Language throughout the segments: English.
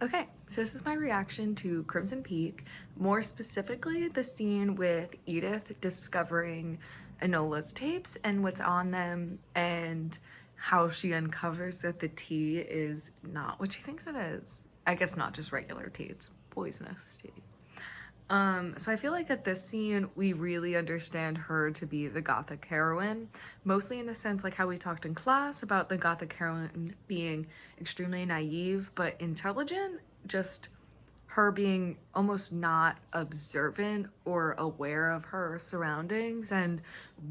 Okay, so this is my reaction to Crimson Peak, more specifically the scene with Edith discovering Enola's tapes and what's on them, and how she uncovers that the tea is not what she thinks it is. I guess not just regular tea, it's poisonous tea. So I feel like at this scene, we really understand her to be the gothic heroine, mostly in the sense like how we talked in class about the gothic heroine being extremely naive but intelligent, just her being almost not observant or aware of her surroundings and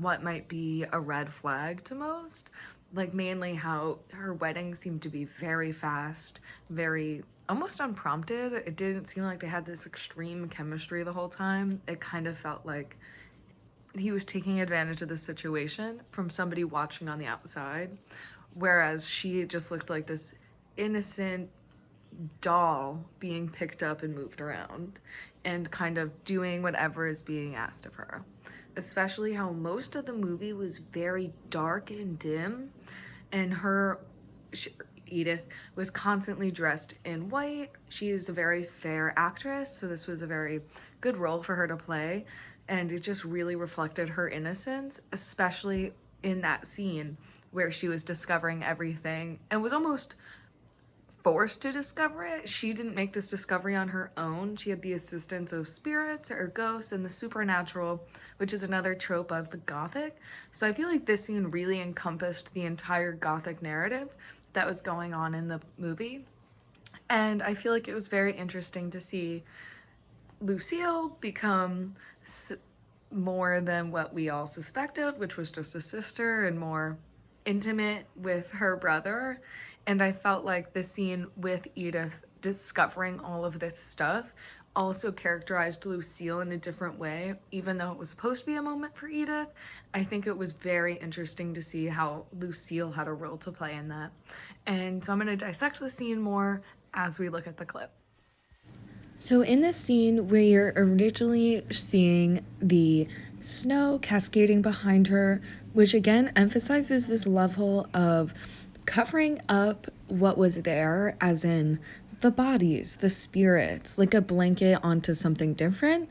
what might be a red flag to most. Like, mainly how her wedding seemed to be very fast, very almost unprompted. It didn't seem like they had this extreme chemistry the whole time. It kind of felt like he was taking advantage of the situation from somebody watching on the outside, whereas she just looked like this innocent doll being picked up and moved around and kind of doing whatever is being asked of her. Especially how most of the movie was very dark and dim, and Edith was constantly dressed in white. She is a very fair actress, so this was a very good role for her to play, and it just really reflected her innocence, especially in that scene where she was discovering everything and was almost forced to discover it. She didn't make this discovery on her own. She had the assistance of spirits or ghosts and the supernatural, which is another trope of the Gothic. So I feel like this scene really encompassed the entire Gothic narrative that was going on in the movie. And I feel like it was very interesting to see Lucille become more than what we all suspected, which was just a sister, and more intimate with her brother. And I felt like the scene with Edith discovering all of this stuff also characterized Lucille in a different way. Even though it was supposed to be a moment for Edith, I think it was very interesting to see how Lucille had a role to play in that. And so I'm going to dissect the scene more as we look at the clip. So in this scene, we're originally seeing the snow cascading behind her, which again emphasizes this level of covering up what was there, as in the bodies, the spirits, like a blanket onto something different.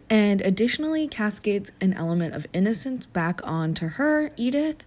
And additionally cascades an element of innocence back onto her, Edith.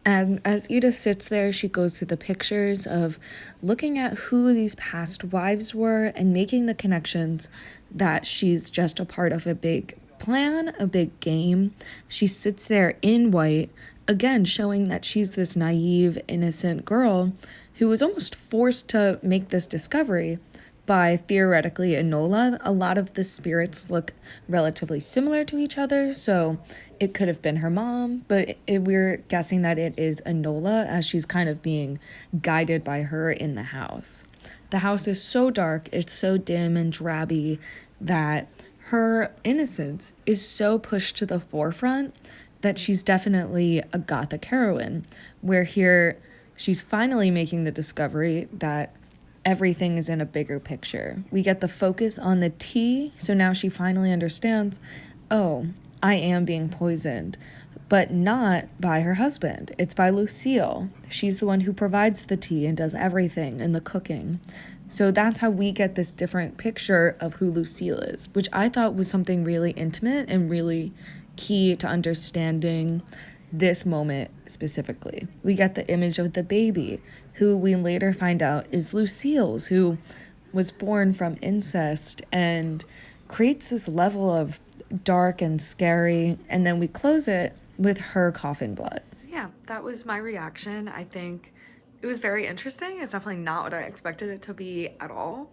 As Edith sits there, she goes through the pictures of looking at who these past wives were and making the connections that she's just a part of a big plan, a big game. She sits there in white, again showing that she's this naive, innocent girl who was almost forced to make this discovery by theoretically Enola. A lot of the spirits look relatively similar to each other, so it could have been her mom, but we're guessing that it is Enola as she's kind of being guided by her in the house. The house is so dark, it's so dim and drabby that her innocence is so pushed to the forefront that she's definitely a gothic heroine, where here she's finally making the discovery that everything is in a bigger picture. We get the focus on the tea, so now she finally understands, oh, I am being poisoned, but not by her husband. It's by Lucille. She's the one who provides the tea and does everything and the cooking. So that's how we get this different picture of who Lucille is, which I thought was something really intimate and really key to understanding this moment specifically. We get the image of the baby, who we later find out is Lucille's, who was born from incest, and creates this level of dark and scary. And then we close it with her coffin blood. So yeah, that was my reaction. I think it was very interesting. It's definitely not what I expected it to be at all.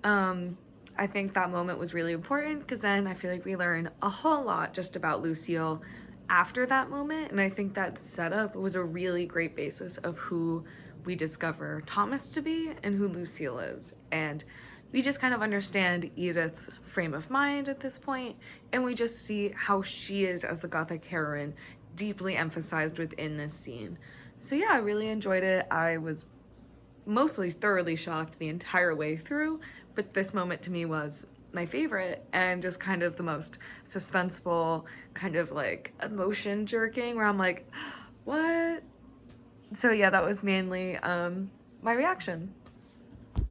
I think that moment was really important because then I feel like we learn a whole lot just about Lucille after that moment, and I think that setup was a really great basis of who we discover Thomas to be and who Lucille is. And we just kind of understand Edith's frame of mind at this point, and we just see how she is as the gothic heroine deeply emphasized within this scene. So yeah, I really enjoyed it. I was mostly thoroughly shocked the entire way through, but this moment to me was my favorite and just kind of the most suspenseful, kind of like emotion jerking, where I'm like, what? So yeah, that was mainly my reaction.